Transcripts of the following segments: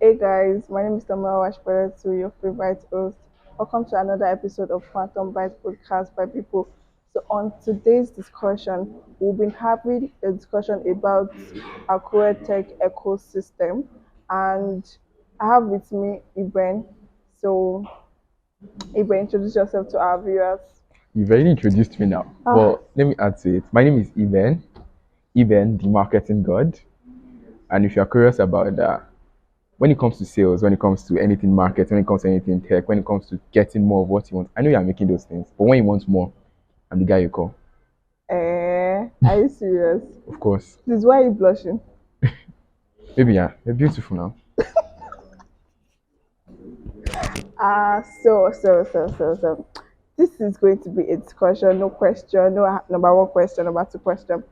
Hey guys, my name is Tamara Washpere, your favorite host. Welcome to another episode of Phantom Bite Podcast by Beepo. So on today's discussion, we've been having a discussion about Akure Tech ecosystem, and I have with me Iben. So Iben, introduce yourself to our viewers. You've already introduced me now, Ah, but let me add to it. My name is Eben, the marketing god. And if you're curious about that, when it comes to sales, when it comes to anything market, when it comes to anything tech, when it comes to getting more of what you want, I know you're making those things, but when you want more, I'm the guy you call. are you serious? Of course. This is why you blushing. Maybe yeah, you're beautiful now. So. This is going to be a discussion, no question, no number one question, number two question.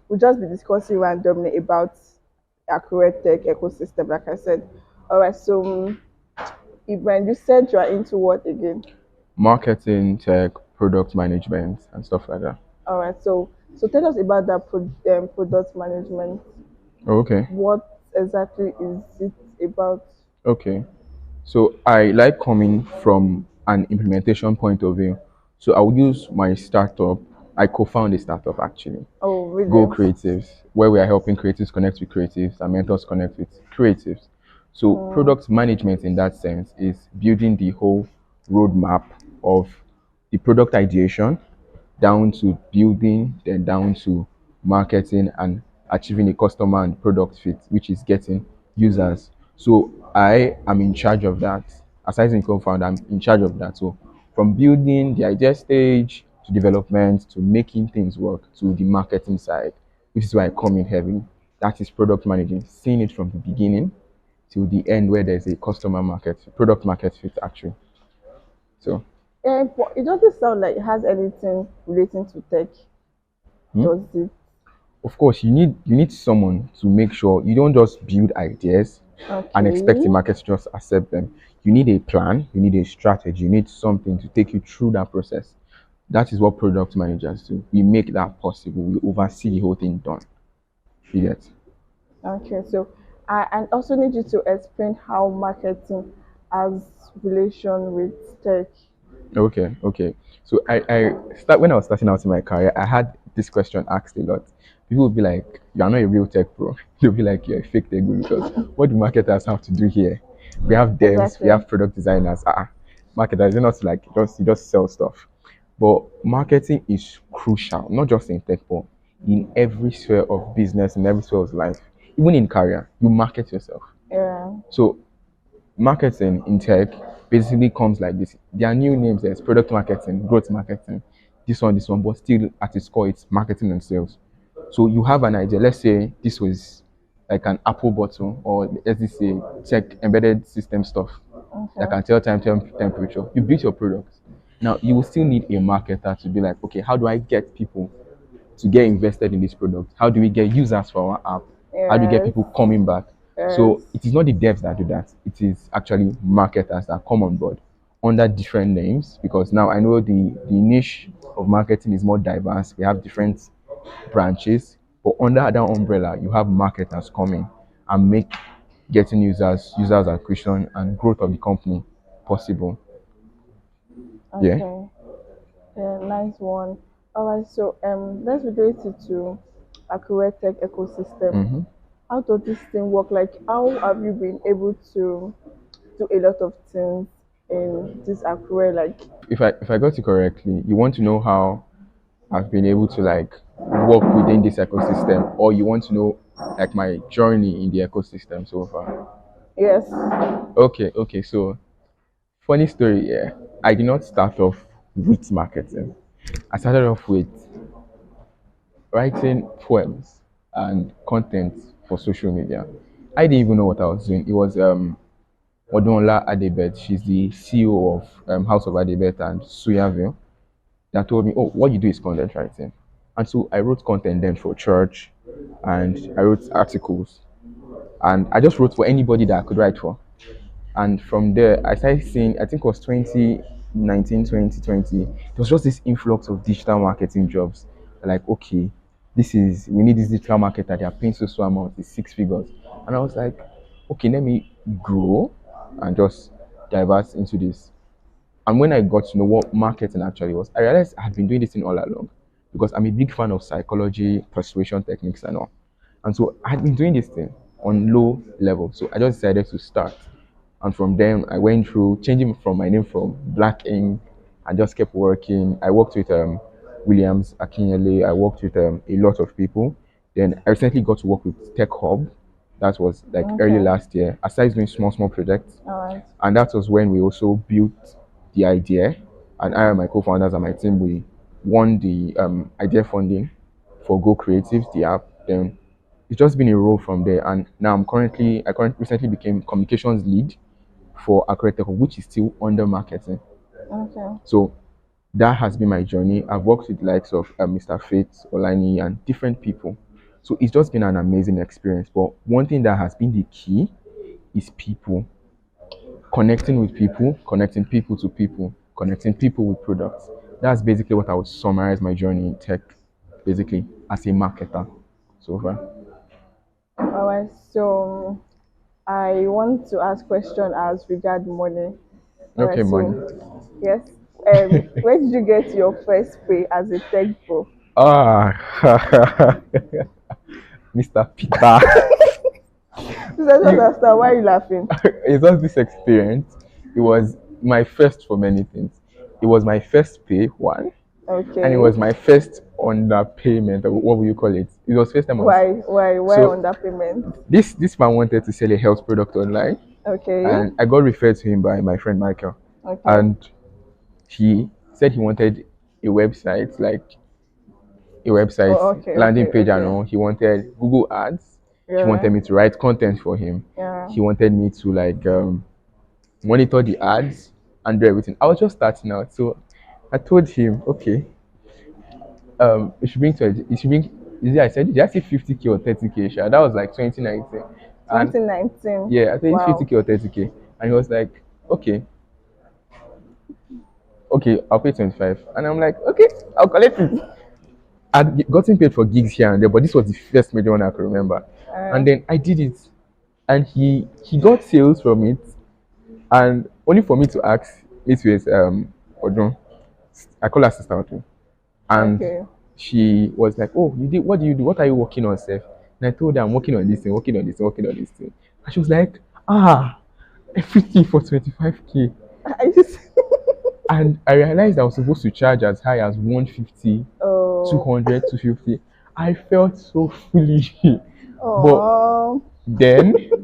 We'll just be discussing randomly about accurate tech ecosystem, like I said. All right, so Ibrahim, you said you are into what again? Marketing, tech, product management, and stuff like that. All right, so tell us about that product management. Oh, okay. What exactly is it about? Okay. So I like coming from an implementation point of view. So I would use my startup. I co-found a startup actually. Oh, Go really? Creatives, where we are helping creatives connect with creatives and mentors connect with creatives. So Mm, product management in that sense is building the whole roadmap of the product ideation down to building, then down to marketing and achieving a customer and product fit, which is getting users. So I am in charge of that. Aside from co-founder, I'm in charge of that. So from building the idea stage to development to making things work to the marketing side, which is why I come in heavy. That is product managing, seeing it from the beginning till the end where there's a customer market, product market fit actually. So but it doesn't sound like it has anything relating to tech, hmm? does it? Of course you need someone to make sure you don't just build ideas and expect the Okay. market to just accept them. You need a plan, you need a strategy, you need something to take you through that process. That is what product managers do. We make that possible. We oversee the whole thing done. You get? Okay, so I and also need you to explain how marketing has relation with tech. Okay. So I start when I was starting out in my career, I had this question asked a lot. People would be like, "You're not a real tech pro." They'll be like, "You're a fake tech guru because what do marketers have to do here? We have devs, we Exactly. have product designers. Marketers, you're not like you just sell stuff." But marketing is crucial, not just in tech, but in every sphere of business, in every sphere of life. Even in career, you market yourself. Yeah. So marketing in tech basically comes like this. There are new names. There's product marketing, growth marketing, this one, but still at its core, it's marketing and sales. So you have an idea. Let's say this was like an Apple bottle, or let's just say tech embedded system stuff that Okay. can tell temperature. You build your product. Now you will still need a marketer to be like, okay, how do I get people to get invested in this product? How do we get users for our app? How do we get Yes. people coming back? So Yes. it is not the devs that do that. It is actually marketers that come on board under different names because now I know the niche of marketing is more diverse. We have different branches, but under that umbrella, you have marketers coming and make getting users acquisition and growth of the company possible. Yeah. Okay. Yeah, nice one. All right, so let's relate it to Akure Tech ecosystem. hmm How does this thing work? Like, how have you been able to do a lot of things in this Akure? Like, If I got it correctly, you want to know how I've been able to like work within this ecosystem, or you want to know like my journey in the ecosystem so far. yes. Okay. So funny story, yeah. I did not start off with marketing. I started off with writing poems and content for social media. I didn't even know what I was doing. It was Odunla Adebet. She's the CEO of House of Adebet and Suyaville that told me, "Oh, what you do is content writing." And so I wrote content then for church, and I wrote articles, and I just wrote for anybody that I could write for. And from there, I started seeing, I think it was 2019, 2020, there was just this influx of digital marketing jobs. Like, okay, we need this digital marketer, they are paying so amount, it's six figures. And I was like, okay, let me grow and just diverse into this. And when I got to know what marketing actually was, I realized I had been doing this thing all along because I'm a big fan of psychology, persuasion techniques, and all. And so I had been doing this thing on low level. So I just decided to start. And from then, I went through changing from my name from Black Ink. I just kept working. I worked with Williams Akinyele. I worked with a lot of people. Then I recently got to work with Tech Hub. That was like early Okay. last year. I started doing small projects. All right. And that was when we also built the idea. And I and my co-founders and my team, we won the idea funding for Go Creatives, the app. Then it's just been a role from there. And now I currently recently became communications lead for Akure Metropolis, which is still under marketing. Okay. So that has been my journey. I've worked with the likes of Mr. Fate, Olani, and different people. So it's just been an amazing experience. But one thing that has been the key is people. Connecting with people, connecting people to people, connecting people with products. That's basically what I would summarize my journey in tech, basically, as a marketer so far. All right. So I want to ask question as regard money. All Okay, right. money. So yes. Where did you get your first pay as a tech bro? Ah, Mr. Peter. So I don't You, understand why are you laughing. it's just this experience. It was my first for many things. It was my first pay, one, and it Okay. was my first underpayment, or what will you call it? It was first time I was. Why So underpayment? this man wanted to sell a health product online, Okay. and I got referred to him by my friend Michael, Okay. and he said he wanted a website, like a website Oh, okay. landing Okay. page and Okay. all. He wanted Google Ads. He Yeah. wanted me to write content for him. Yeah. He wanted me to like monitor the ads and do everything. I was just starting out, so I told him, okay, you should bring you should bring. Is it, I said, did I say 50K or 30K? Sha? That was like 2019, and 2019. yeah, I said it's Wow. 50K or 30K, and he was like, okay, okay, I'll pay 25, and I'm like, okay, I'll collect it. I'd gotten paid for gigs here and there, but this was the first major one I could remember. Uh, And then I did it, and he got sales from it, and only for me to ask it with Odun, I call her sister Odun, and okay. she was like, "Oh, you did? What do you do? What are you working on, Seth?" And I told her I'm working on this thing, working on this thing, working on this thing. And she was like, "Ah, everything for 25K." I just. And I realized I was supposed to charge as high as 150, Oh. 200, 250. I felt so foolish. But Oh. then,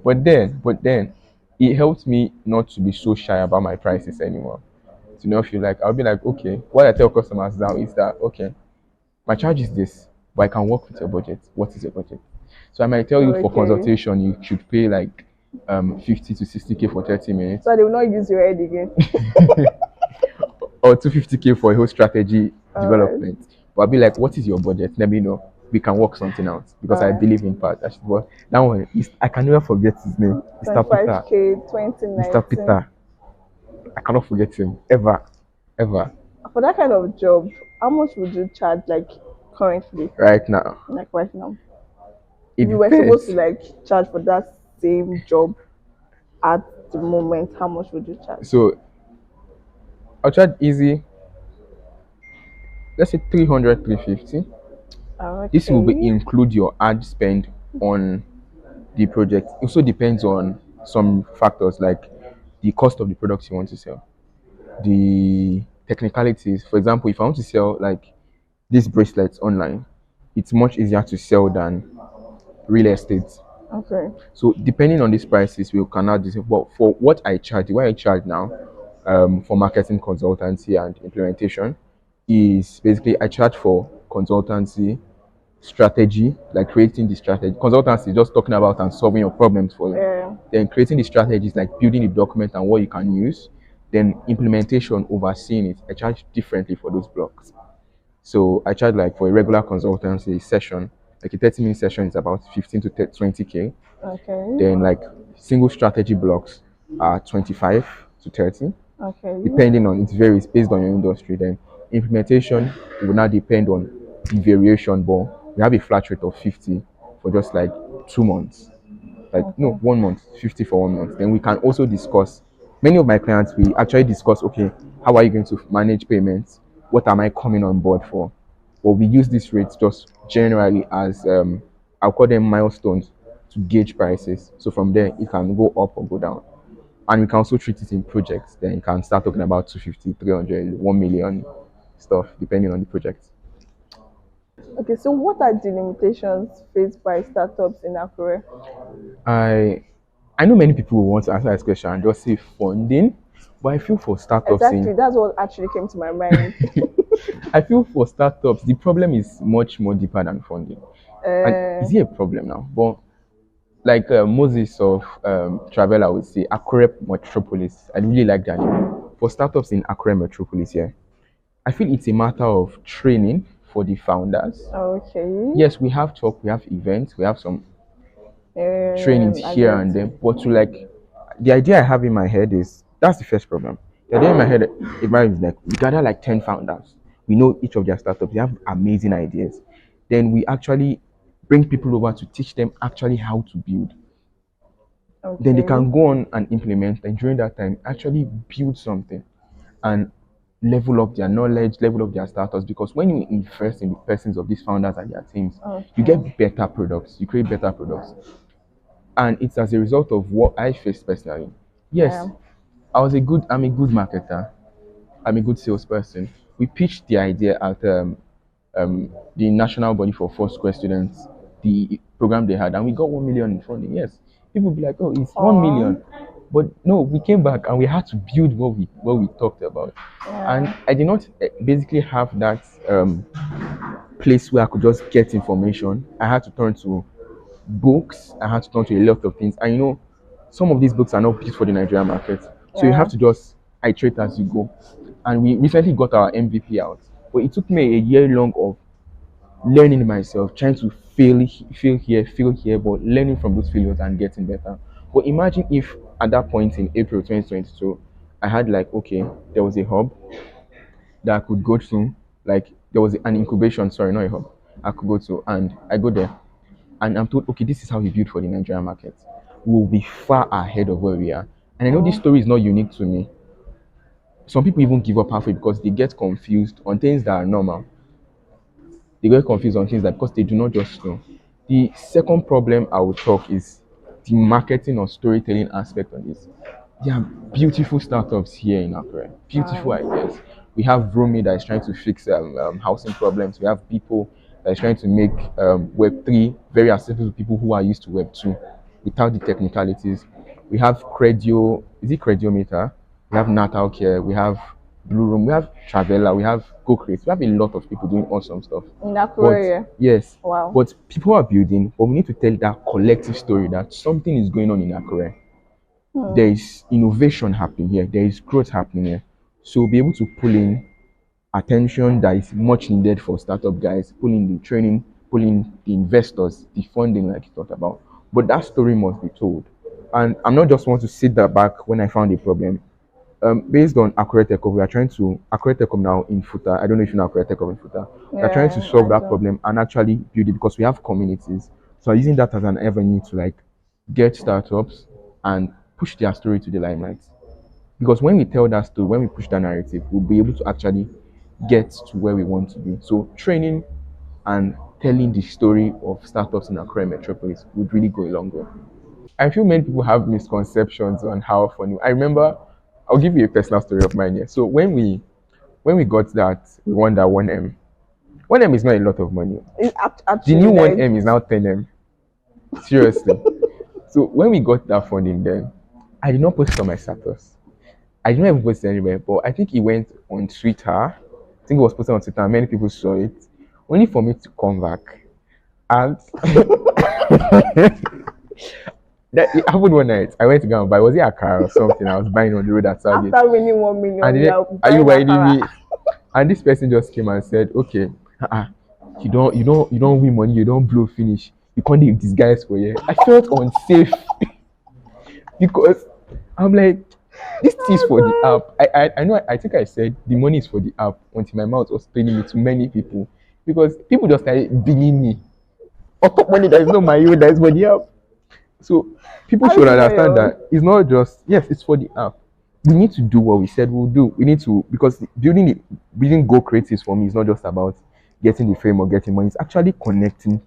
but then, it helped me not to be so shy about my prices anymore. To not feel like I'll be like, okay, what I tell customers now is that okay, my charge is this, but I can work with your budget. What is your budget? So I might tell you for Okay. consultation, you should pay like 50 to 60K for 30 minutes, So they will not use your head again. or 250K for a whole strategy All right. development. But I'll be like, what is your budget? Let me know. We can work something out because All I right. believe in partnership. But that one, I can never forget his name, Mr. Peter. 25K Mr. 2019. Peter. I cannot forget him ever, ever. For that kind of job, how much would you charge like currently? Right now, Like right now? it If you were supposed to depends. like charge for that same job at the moment, how much would you charge? So I'll charge easy. Let's say 300, 350. This will be, Okay. include your ad spend on the project. It also depends on some factors like the cost of the products you want to sell, the technicalities. For example, if I want to sell like these bracelets online, it's much easier to sell than real estate. Okay. So depending on these prices, we can add this. But for what I charge, the way I charge now, for marketing consultancy and implementation, is basically I charge for consultancy, strategy, like creating the strategy. Consultancy is just talking about and solving your problems for you. Yeah. Then creating the strategies, like building the document and what you can use. Then implementation, overseeing it. I charge differently for those blocks. So I charge like for a regular consultancy session, like a 30-minute session is about 15 to 20K. Okay. Then like single strategy blocks are 25 to 30, Okay. depending on, it varies based on your industry. Then implementation will now depend on the variation, but we have a flat rate of 50 for just like 2 months. like no Okay. 1 month, 50 for 1 month. Then we can also discuss. Many of my clients we actually discuss. Okay, how are you going to manage payments? What am I coming on board for? But we use these rates just generally as I'll call them milestones to gauge prices. So from there, it can go up or go down. And we can also treat it in projects. Then you can start talking about 250, 300, 1 million stuff, depending on the project. Okay, so what are the limitations faced by startups in Akure? I I know many people will want to answer this question and just say funding, but I feel for startups Exactly, in that's what actually came to my mind. I feel for startups the problem is much more deeper than funding. And Uh, is it a problem now? But like Moses of Travel, I would say Akure Metropolis. I really like that name. For startups in Akure Metropolis, yeah, I feel it's a matter of training for the founders. okay. Yes, we have talk, we have events, we have some trainings I here get and there, you. but to like the idea I have in my head is that's the first problem. The idea in my head is like we gather like 10 founders. We know each of their startups, they have amazing ideas. Then we actually bring people over to teach them actually how to build. Then they Okay. can go on and implement and during that time actually build something and level up their knowledge, level up their status. Because when you invest in the persons of these founders and their teams, you Okay. get better products, you create better products. And it's as a result of what I faced personally. Yes, Yeah. I'm a good marketer. I'm a good salesperson. We pitched the idea at the national body for four square students, the program they had, and we got 1 million in funding. Yes, people be like, oh, it's 1 million, Oh. but no, we came back and we had to build what we talked about, and Yeah. I did not basically have that place where I could just get information. I had to turn to books. I had to turn to a lot of things. And some of these books are not built for the Nigerian market. So you have Yeah. to just iterate as you go. And we recently got our MVP out. But it took me a year long of learning myself, trying to fail here, but learning from those failures and getting better. But imagine if at that point in April 2022, I had like, okay, there was a hub that I could go to, like there was an incubation, sorry, not a hub, I could go to, and I go there and I'm told, okay, this is how we build for the Nigerian market. We'll be far ahead of where we are. And I know this Oh. story is not unique to me. Some people even give up halfway because they get confused on things that are normal. They get confused on things that because they do not just know. The second problem I will talk is the marketing or storytelling aspect on this. There are beautiful startups here in Akure, beautiful Nice. ideas. We have Rumi that is trying to fix housing problems. We have Beepo that is trying to make Web3 very accessible to people who are used to Web2 without the technicalities. We have Credio, is it Crediometer? We have Natal Care, we have Blue Room, we have Travella, we have GoCreate. We have a lot of people doing awesome stuff. In But Akure, yeah. yes, Wow. but people are building, but we need to tell that collective story that something is going on in Akure. There Hmm. is innovation happening here, there is growth happening here. So be able to pull in attention that is much needed for startup guys, pull in the training, pull in the investors, the funding like you talked about. But that story must be told. And I'm not just want to sit there back when I found a problem. Based on Akure Telecom, we are trying to Akure Telecom now in Futa. I don't know if you know Akure Telecom in Futa. We are trying to Yeah, solve I that do. problem and actually build it because we have communities. So using that as an avenue to like get startups and push their story to the limelight. Because when we tell that story, when we push that narrative, we'll be able to actually get to where we want to be. So training and telling the story of startups in Akure Metropolis would really go a long way. I feel many people have misconceptions on how funny. I remember, I'll give you a personal story of mine here. So when we got that, we won that 1M. 1M is not a lot of money. It's The actually new like 1M is now 10M. Seriously. So when we got that funding then, I did not post it on my status. I didn't even post it anywhere, but I think it went on Twitter. I think it was posted on Twitter. Many people saw it. Only for me to come back. And that it happened one night. I went to go and buy, was it a car or something? I was buying on the road at Target. after winning one And million, then, you're are you buying riding Akara. me? And this person just came and said, okay, uh-uh, you don't win money, you don't blow finish. You can't do disguise for you. I felt unsafe because I'm like, this is for the Oh app. I know I think I said the money is for the app until my mouth was telling me to many people because people just started billing me. On top money that is not my own, that is for the app. So people How should is it not understand your own? that it's not just yes, it's for the app. We need to do what we said we'll do. We need to because building Go Creatives for me is not just about getting the fame or getting money. It's actually connecting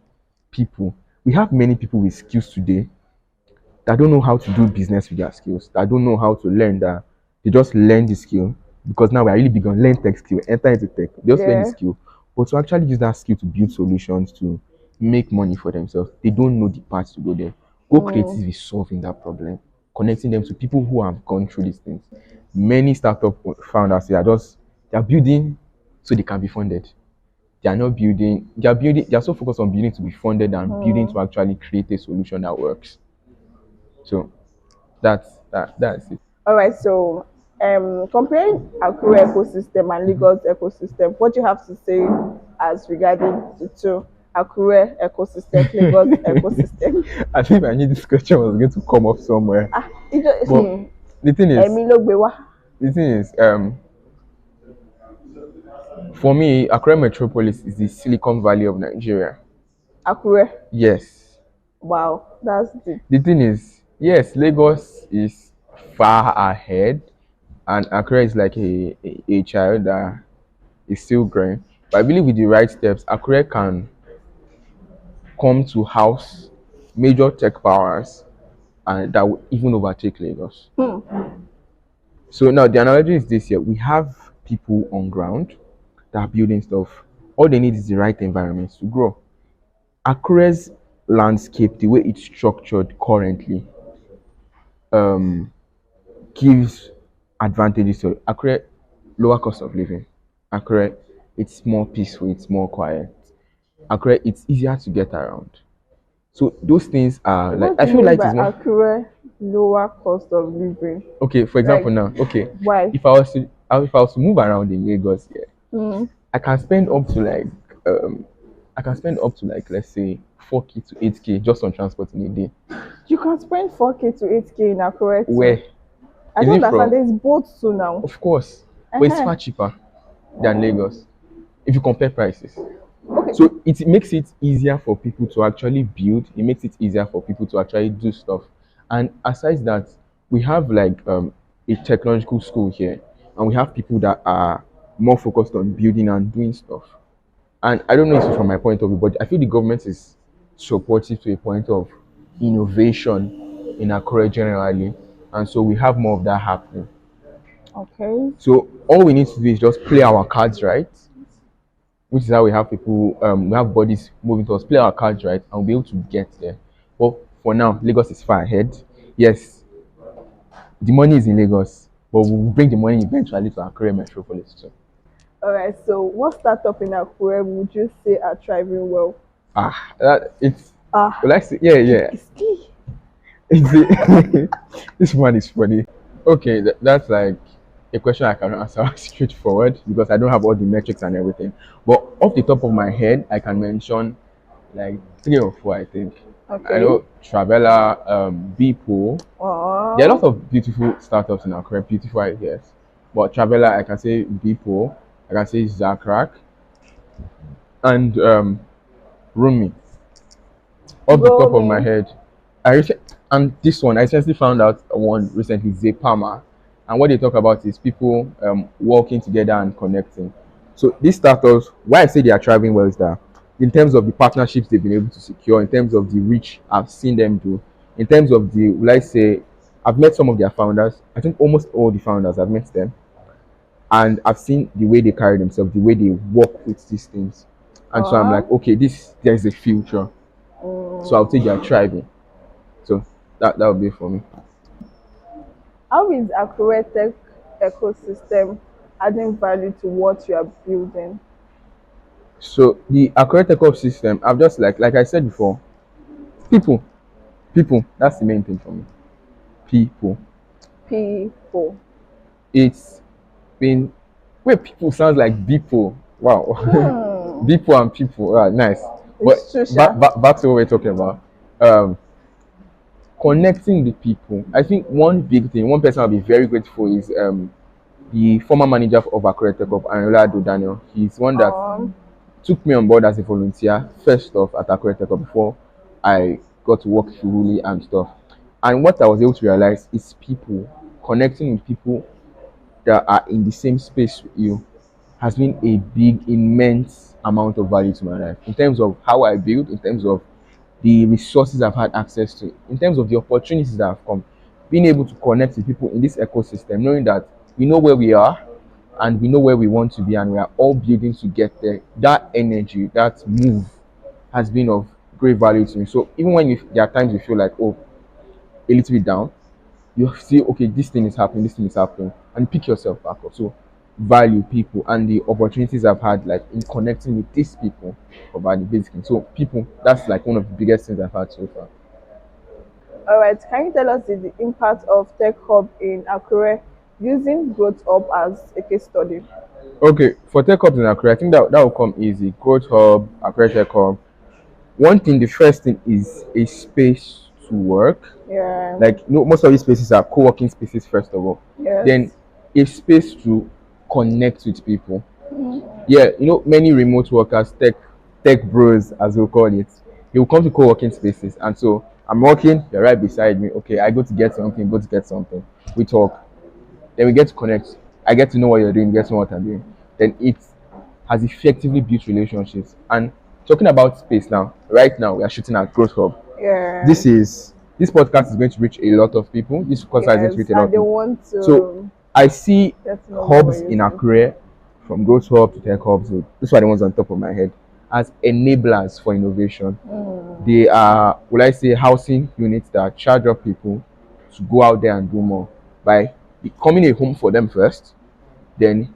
people. We have many people with skills today that don't know how to do business with their skills, that don't know how to learn, that they just learn the skill because now we're really big on learn tech skill, enter into tech, they just learn the Yeah. skill. But to actually use that skill to build solutions to make money for themselves, they don't know the path to go there. Go Creative is solving that problem, connecting them to people who have gone through these things. Many startup founders they are building so they can be funded. They are not building, they are so focused on building to be funded and building to actually create a solution that works. So that's it. All right. So, comparing Akure ecosystem and Lagos ecosystem, what do you have to say as regarding the two Akure ecosystem, Lagos ecosystem? I think I knew this question was going to come up somewhere. Ah, it just, But the thing is, Emi ló gbé wá. the thing is, for me, Akure Metropolis is the Silicon Valley of Nigeria. Akure. Yes. Wow, that's deep. The thing is, yes, Lagos is far ahead, and Akure is like a child that is still growing. But I believe with the right steps, Akure can come to house major tech powers and that will even overtake Lagos. So now the analogy is this: here we have people on ground that are building stuff. All they need is the right environment to grow. Akure's landscape, the way it's structured currently, um, gives advantages to Akure. Lower cost of living. Akure, it's more peaceful, it's more quiet. Akure, it's easier to get around. So those things are like What I do you feel mean like by it's more Akure lower cost of living? okay. For example, Like, now, okay, why? if I was to move around in Lagos, yeah, I can spend up to like um I can spend up to like let's say 4K to 8K just on transport in a day. You can spend 4K to 8K in Akure Where too. I is don't it understand. from? There's boats too now. Of course, but it's Uh-huh. far cheaper than Lagos if you compare prices. Okay. So it makes it easier for people to actually build. It makes it easier for people to actually do stuff. And aside that, we have like a technological school here, and we have people that are more focused on building and doing stuff. And I don't know if it's from my point of view, but I feel the government is supportive to a point of innovation in Akure generally, and so we have more of that happening. Okay. So all we need to do is just play our cards right, which is how we have people, we have bodies moving to us, play our cards right, and we'll be able to get there. But for now, Lagos is far ahead. Yes, the money is in Lagos, but we'll bring the money eventually to Akure Metropolis too. All right. So, what startup in Akure would you say are thriving well? It's Ah, well, I say, yeah, yeah. it's key. This one is funny. Okay, that's like a question I can answer straightforward because I don't have all the metrics and everything. But off the top of my head, I can mention like 3 or 4, I think. I Okay. know Travella, Beepo. There are Oh. lots of beautiful startups in our career, beautiful ideas. But Travella, I can say Beepo, I can say Zakrak, and Rumi. Off the top of my Roaming. head, and this one I recently found out one recently, Zepama, and what they talk about is people working together and connecting. So these startups, why I say they are thriving well is that in terms of the partnerships they've been able to secure, in terms of the reach I've seen them do, in terms of the let's say I've met some of their founders. I think almost all the founders I've met them, and I've seen the way they carry themselves, the way they work with these things, and so I'm Uh-huh. like, okay, this there's a future. So I'll say they are thriving. So that would be for me. How is Akure Tech ecosystem adding value to what you are building? So the accurate tech system, I've just like I said before, people, people. That's the main thing for me. People. People. It's been where people sounds like Beepo. Wow. Beepo and people. Nice. But It's true, back, Sha. back back to what we're talking about. Um, Connecting with people. I think one big thing, one person I'll be very grateful is the former manager of Akure Tech Anolado Daniel. He's one that Um, took me on board as a volunteer first off at Akure Tech before I got to work fully and stuff. And what I was able to realize is people connecting with people that are in the same space with you has been a big, immense amount of value to my life in terms of how I build, in terms of the resources I've had access to, in terms of the opportunities that have come. Being able to connect with people in this ecosystem, knowing that we know where we are and we know where we want to be, and we are all building to get there. That energy, that move has been of great value to me. So even when there are times you feel like, oh, a little bit down, you see, okay, this thing is happening, this thing is happening, and pick yourself back up. So value people and the opportunities I've had, like in connecting with these people for value, basically. So people, that's like one of the biggest things I've had so far. All right, can you tell us the impact of Tech Hub in Akure using Growth Hub as a case study? Okay, for tech hubs in Accra, I think that will come easy. Growth hub, Accra Tech hub. One thing, the first thing is a space to work. Yeah. Like, most of these spaces are co-working spaces first of all. Yes. Then a space to connect with people. Yeah, many remote workers, tech bros as we'll call it, they will come to co-working spaces, and so I'm working, they're right beside me. Okay, I go to get something, go to get something. We talk, then we get to connect. I get to know what you're doing, you get to know what I'm doing. Then it has effectively built relationships. And talking about space now, right now we are shooting at Growth Hub. Yeah. This podcast is going to reach a lot of people. This podcast is going to reach a lot and of they people. want to. So I see get to know hubs what in you're doing. Akure, from Growth Hub to Tech Hubs. So these are the ones on top of my head as enablers for innovation. They are, will I say, housing units that charge up people to go out there and do more by becoming a home for them first, then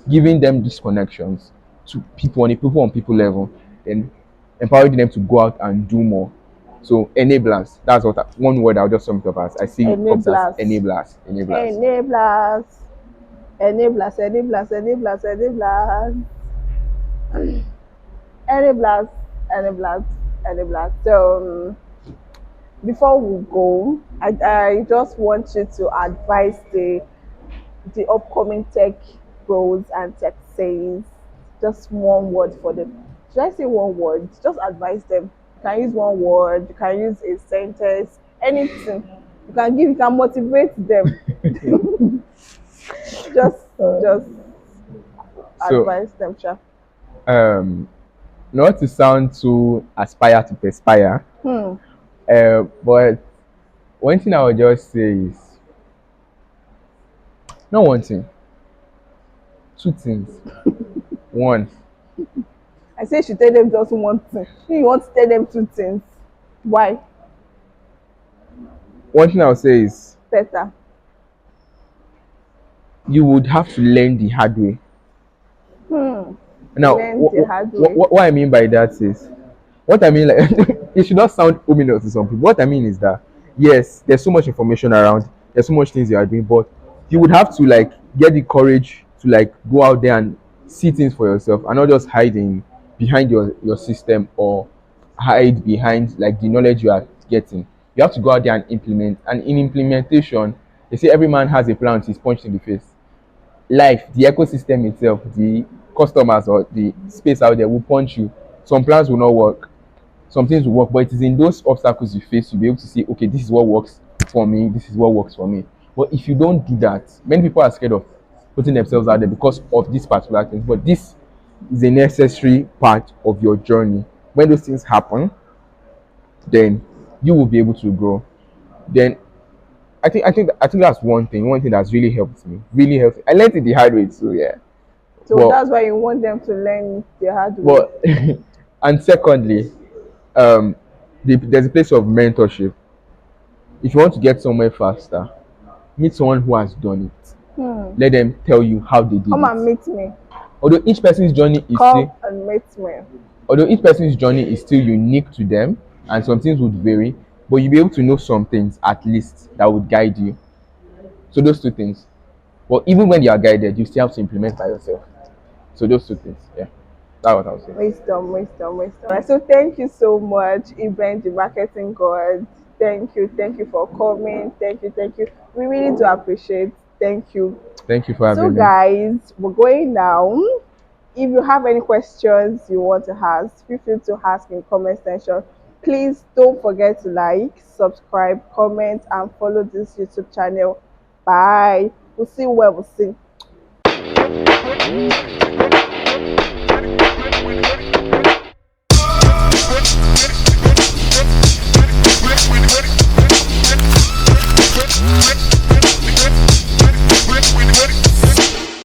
giving them these connections to people on people level, then empowering them to go out and do more. So enablers, that's one word I'll just sum it up as. I see hubs as enablers. Enablers. Enablers, enablers, enablers, enablers. Enablers, enablers, enablers. So before we go, I just want you to advise the upcoming tech bros and tech says. Just one word for them. Should I say one word? Just advise them. You can use one word, you can use a sentence, anything. You can motivate them. just advise them, sure. Not to sound too aspire to perspire, but one thing I would just say is, not one thing, two things. One, I say you should tell them just one thing. You want to tell them two things. Why? One thing I would say is, Better. you would have to learn the hard way. Now, what I mean by that is, what I mean, like, it should not sound ominous to some people. What I mean is that, yes, there's so much information around, there's so much things you are doing, but you would have to like get the courage to like go out there and see things for yourself, and not just hiding behind your system, or hide behind like the knowledge you are getting. You have to go out there and implement. And in implementation, they say every man has a plan until he's punched in the face. Life, the ecosystem itself, the customers or the space out there will punch you. Some plans will not work, some things will work, but it is in those obstacles you face you'll be able to see, okay, this is what works for me, this is what works for me. But if you don't do that, many people are scared of putting themselves out there because of these particular things. But this is a necessary part of your journey. When those things happen, then you will be able to grow. Then I think that's one thing that's really helped me. Really helped me. I learned it the hard way too, yeah. So that's why you want them to learn the hard way. But and secondly, there's a place of mentorship. If you want to get somewhere faster, meet someone who has done it. Let them tell you how they did it. Come and meet me. Although each person's journey is and meet me. Although each person's journey is still unique to them, and some things would vary, but you'll be able to know some things at least that would guide you. So those two things. But even when you are guided, you still have to implement by yourself. So those two things, yeah. That's what I was saying. Wisdom. Right, so thank you so much, Event the Marketing God. Thank you for coming. Thank you. We really do appreciate. Thank you. Thank you for having me. So guys, we're going now. If you have any questions you want to ask, feel free to ask in comment section. Please don't forget to like, subscribe, comment, and follow this YouTube channel. Bye. We'll see you where we'll see.